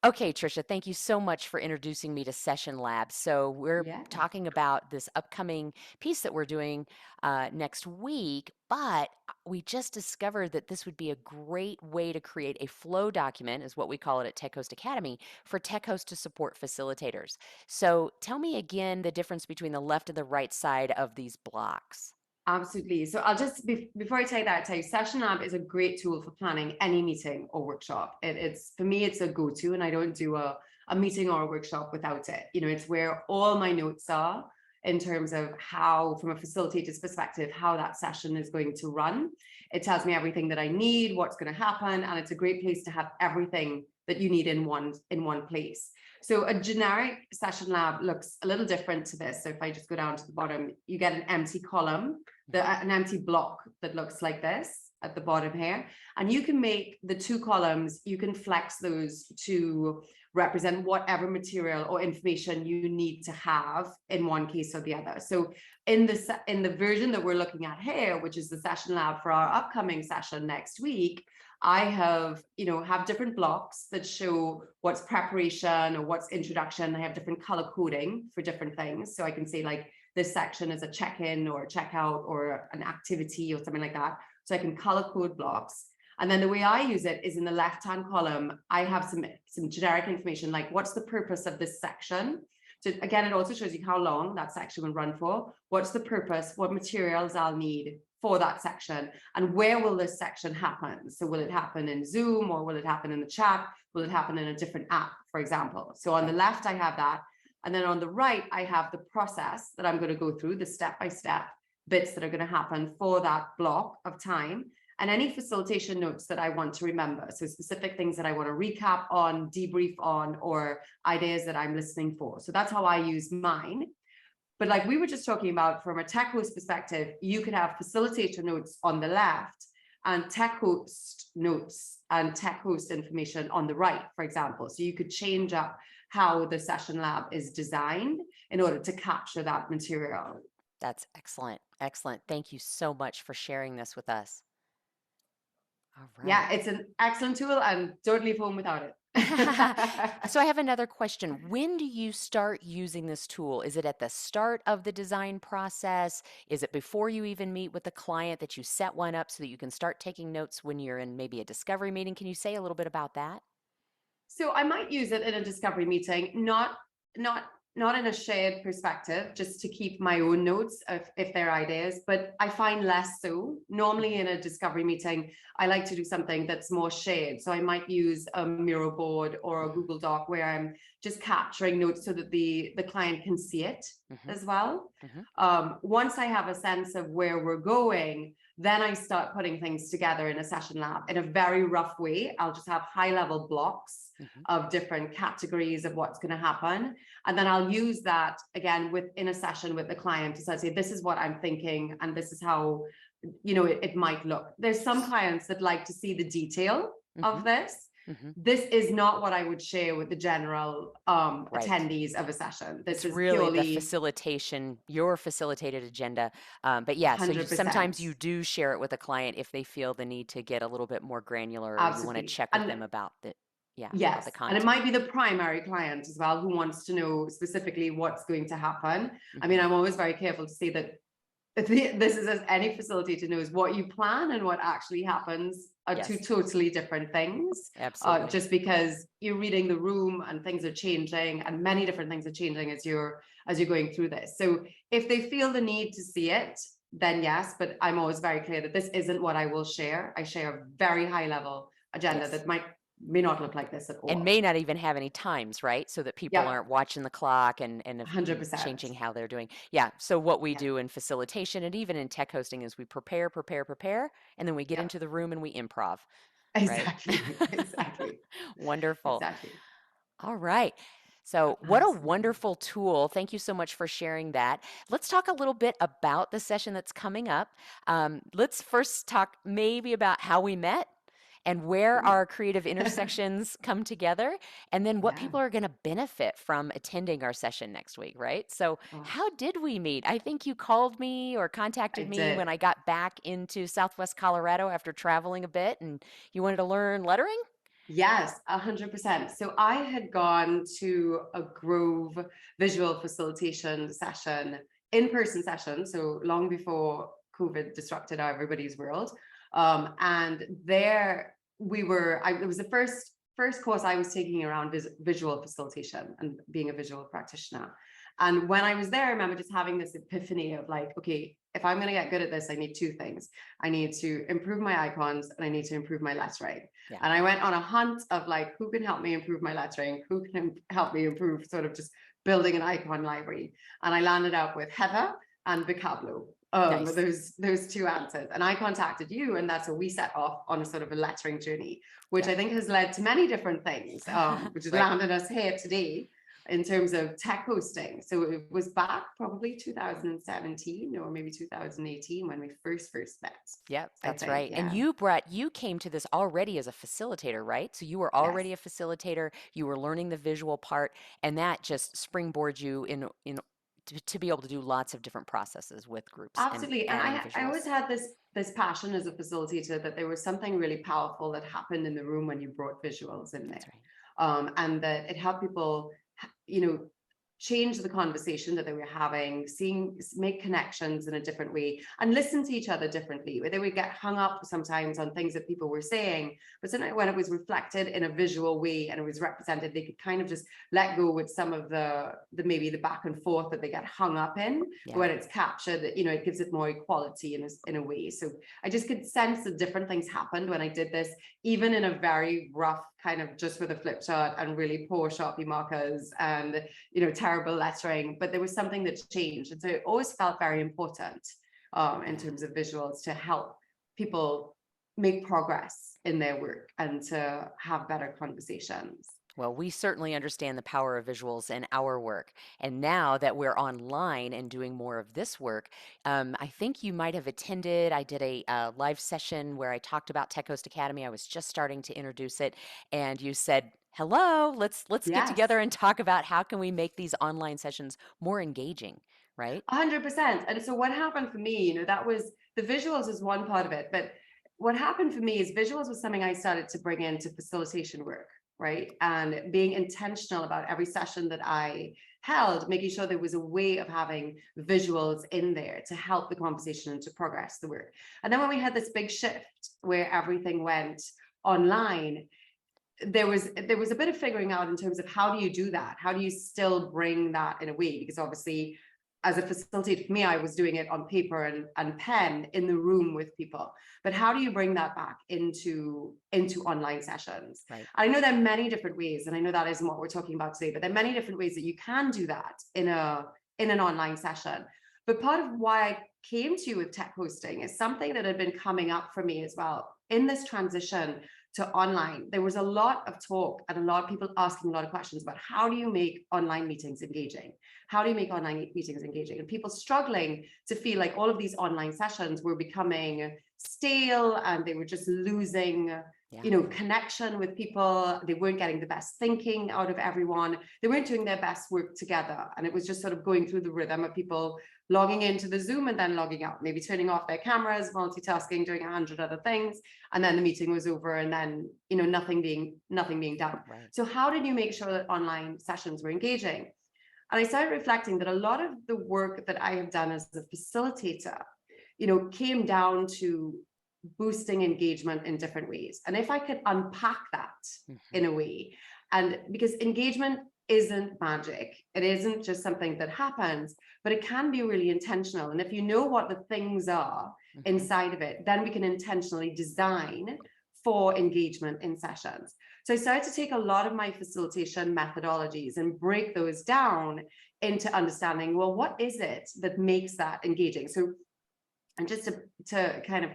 Okay, Tricia, thank you so much for introducing me to Session Lab. So we're Yeah, talking about this upcoming piece that we're doing next week, but we just discovered that this would be a great way to create a flow document, is what we call it at Tech Host Academy, for Tech Host to support facilitators. So tell me again the difference between the left and the right side of these blocks. absolutely. So I'll just before I tell you that, I tell you Session Lab is a great tool for planning any meeting or workshop. It's for me, it's a go-to, and I don't do a meeting or a workshop without it. It's where all my notes are in terms of how, from a facilitator's perspective, how that session is going to run. It tells me everything that I need, what's going to happen, and it's a great place to have everything that you need in one place. So a generic session lab looks a little different to this. So if I just go down to the bottom, you get an empty column, an empty block that looks like this at the bottom here. And you can make the two columns, you can flex those to represent whatever material or information you need to have in one case or the other. So in the version that we're looking at here, which is the session lab for our upcoming session next week, I have different blocks that show what's preparation or what's introduction. I have different color coding for different things. So I can say like this section is a check-in or a checkout or an activity or something like that. So I can color code blocks. And then the way I use it is in the left-hand column, I have some generic information like what's the purpose of this section. So again, it also shows you how long that section will run for. What's the purpose? What materials I'll need for that section, and where will this section happen? So will it happen in Zoom, or will it happen in the chat? Will it happen in a different app, for example? So on the left, I have that. And then on the right, I have the process that I'm going to go through, the step-by-step bits that are going to happen for that block of time, and any facilitation notes that I want to remember. So specific things that I want to recap on, debrief on, or ideas that I'm listening for. So that's how I use mine. But like we were just talking about, from a tech host perspective, you could have facilitator notes on the left and tech host notes and tech host information on the right, for example. So you could change up how the session lab is designed in order to capture that material. That's excellent. Excellent. Thank you so much for sharing this with us. All right. Yeah, it's an excellent tool, and don't leave home without it. So I have another question. When do you start using this tool? Is it at the start of the design process? Is it before you even meet with the client that you set one up so that you can start taking notes when you're in maybe a discovery meeting? Can you say a little bit about that? So I might use it in a discovery meeting, not not in a shared perspective, just to keep my own notes if they're ideas, but I find less so. Normally in a discovery meeting, I like to do something that's more shared. So I might use a Miro board or a Google Doc where I'm just capturing notes so that the client can see it Mm-hmm. as well. Mm-hmm. Once I have a sense of where we're going, then I start putting things together in a session lab in a very rough way. I'll just have high level blocks Mm-hmm. of different categories of what's going to happen. And then I'll use that again within a session with the client to say, this is what I'm thinking, and this is how, it might look. There's some clients that like to see the detail Mm-hmm. of this. Mm-hmm. This is not what I would share with the general Right. attendees of a session. This It's is really the purely facilitation, your facilitated agenda. But yeah, so sometimes 100%. you do share it with a client if they feel the need to get a little bit more granular, or you want to Absolutely. check with And them about the, yeah, about the yes, and it content. might be the primary client as well who wants to know specifically what's going to happen. I mean, Mm-hmm. I'm always very careful to say that this is, as any facilitator knows, what you plan and what actually happens are two Yes, totally different things. absolutely. Just because you're reading the room and things are changing, and many different things are changing as you're going through this. So if they feel the need to see it, then yes, but I'm always very clear that this isn't what I will share. I share a very high level agenda Yes. that may not look like this at And all. may not even have any times, right? So that people Yep, aren't watching the clock and changing 100%. how they're doing. Yeah. So what we Yeah, do in facilitation and even in tech hosting is we prepare, and then we get yep, into the room and we improv, right? exactly, exactly, Wonderful. exactly. All right. So, what a Absolutely. wonderful tool. Thank you so much for sharing that. Let's talk a little bit about the session that's coming up. Let's first talk maybe about how we met and where Ooh. our creative intersections come together, and then what Yeah. people are going to benefit from attending our session next week, right? So, Oh, how did we meet? I think you called me or I contacted me when did. I got back into Southwest Colorado after traveling a bit, and you wanted to learn lettering? Yes, 100%. So I had gone to a Grove visual facilitation session, in-person session, so long before COVID disrupted everybody's world. And there we were, it was the first course I was taking around visual facilitation and being a visual practitioner. And when I was there, I remember just having this epiphany of like, okay, if I'm going to get good at this, I need two things. I need to improve my icons and I need to improve my lettering. Yeah. And I went on a hunt of like, who can help me improve my lettering? Who can help me improve sort of just building an icon library? And I landed up with Heather and Vocablo. Nice. Those two answers. And I contacted you, and that's how we set off on a sort of a lettering journey, which Yeah. I think has led to many different things, which has Right. landed us here today in terms of tech hosting. So it was back probably 2017 or maybe 2018 when we first met, Yep, I that's think. right. And Yeah. you came to this already as a facilitator, right? So you were Yes. already a facilitator, you were learning the visual part, and that just springboards you to be able to do lots of different processes with groups and Absolutely. And adding I always visuals. had this passion as a facilitator that there was something really powerful that happened in the room when you brought visuals in That's there. right. And that it helped people, you know, change the conversation that they were having, make connections in a different way and listen to each other differently. Where they would get hung up sometimes on things that people were saying, but sometimes when it was reflected in a visual way and it was represented, they could kind of just let go with some of the maybe the back and forth that they get hung up in. But Yeah. when it's captured, it gives it more equality in a way. So I just could sense that different things happened when I did this, even in a very rough kind of just with a flip chart and really poor Sharpie markers and terrible lettering, but there was something that changed. And so it always felt very important in Yeah. terms of visuals to help people make progress in their work and to have better conversations. Well, we certainly understand the power of visuals in our work. And now that we're online and doing more of this work, I think you might have attended. I did a live session where I talked about Tech Host Academy. I was just starting to introduce it, and you said, "Hello, let's get Yes. together and talk about how can we make these online sessions more engaging." Right? 100%. And so what happened for me, that was the visuals is one part of it, but what happened for me is visuals was something I started to bring into facilitation work, right? And being intentional about every session that I held, making sure there was a way of having visuals in there to help the conversation and to progress the work. And then when we had this big shift where everything went online, there was a bit of figuring out in terms of how do you do that? How do you still bring that in a way? Because obviously, as a facilitator for me, I was doing it on paper and pen in the room with people. But how do you bring that back into online sessions? Right. I know there are many different ways, and I know that isn't what we're talking about today, but there are many different ways that you can do that in an online session. But part of why I came to you with tech hosting is something that had been coming up for me as well in this transition to online. There was a lot of talk and a lot of people asking a lot of questions about how do you make online meetings engaging? How do you make online meetings engaging? And people struggling to feel like all of these online sessions were becoming stale and they were just losing Yeah. connection with people. They weren't getting the best thinking out of everyone. They weren't doing their best work together. And it was just sort of going through the rhythm of people logging into the Zoom and then logging out, maybe turning off their cameras, multitasking, doing 100 other things. And then the meeting was over and then, nothing being done. Right. So how did you make sure that online sessions were engaging? And I started reflecting that a lot of the work that I have done as a facilitator, came down to boosting engagement in different ways. And if I could unpack that Mm-hmm. in a way, and because engagement isn't magic, it isn't just something that happens, but it can be really intentional. And if you know what the things are Mm-hmm. inside of it, then we can intentionally design for engagement in sessions. So I started to take a lot of my facilitation methodologies and break those down into understanding, well, what is it that makes that engaging? So, and just to kind of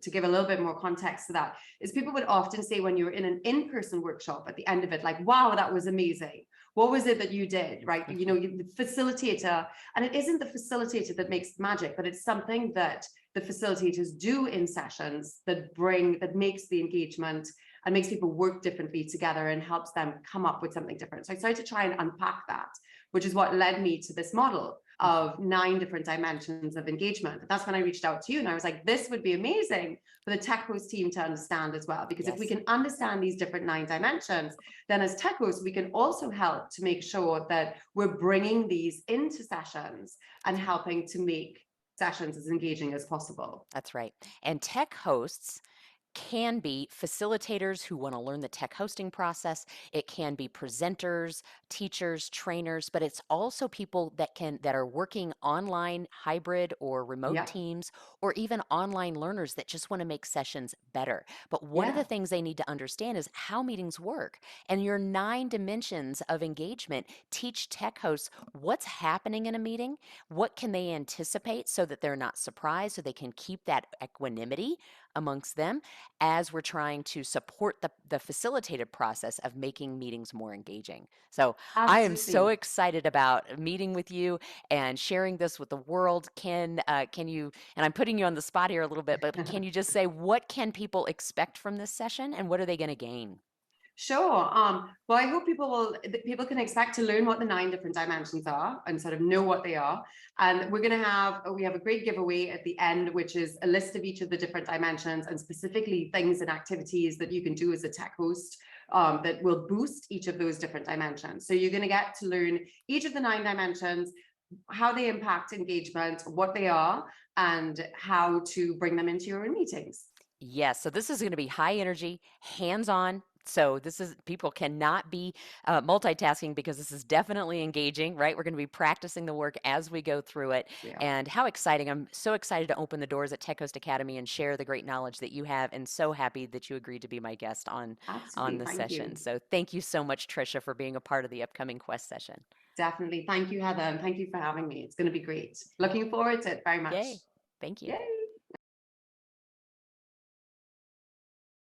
to give a little bit more context to that, is people would often say when you're in an in-person workshop at the end of it, like, wow, that was amazing. What was it that you did, right? The facilitator, and it isn't the facilitator that makes magic, but it's something that the facilitators do in sessions that makes the engagement and makes people work differently together and helps them come up with something different. So I started to try and unpack that, which is what led me to this model, Mhm. of 9 different dimensions of engagement. That's when I reached out to you and I was like, this would be amazing for the tech host team to understand as well. Because if we Yes, can understand these different 9 dimensions, then as tech hosts, we can also help to make sure that we're bringing these into sessions and helping to make sessions as engaging as possible. that's right. And tech hosts can be facilitators who want to learn the tech hosting process. It can be presenters, teachers, trainers, but it's also people that are working online, hybrid or remote Yeah. teams, or even online learners that just want to make sessions better. But one of the Yeah. things they need to understand is how meetings work. And your 9 dimensions of engagement teach tech hosts what's happening in a meeting, what can they anticipate so that they're not surprised, so they can keep that equanimity amongst them as we're trying to support the facilitated process of making meetings more engaging. So I am so Absolutely. excited about meeting with you and sharing this with the world. Can you, and I'm putting you on the spot here a little bit, but can you just say what can people expect from this session and what are they going to gain? Sure. Well, I hope people can expect to learn what the 9 different dimensions are and sort of know what they are. And we have a great giveaway at the end, which is a list of each of the different dimensions and specifically things and activities that you can do as a tech host that will boost each of those different dimensions. So you're going to get to learn each of the 9 dimensions, how they impact engagement, what they are, and how to bring them into your own meetings. Yes, so this is going to be high energy, hands-on. So this is people cannot be multitasking because this is definitely engaging, right? We're going to be practicing the work as we go through it. Yeah, And how exciting. I'm so excited to open the doors at Tech Coast Academy and share the great knowledge that you have and so happy that you agreed to be my guest on absolutely. the Thank session. you. So thank you so much, Tricia, for being a part of the upcoming Quest session. Definitely. Thank you, Heather, and thank you for having me. It's going to be great. Looking forward to it very much. Yay. Thank you. Yay.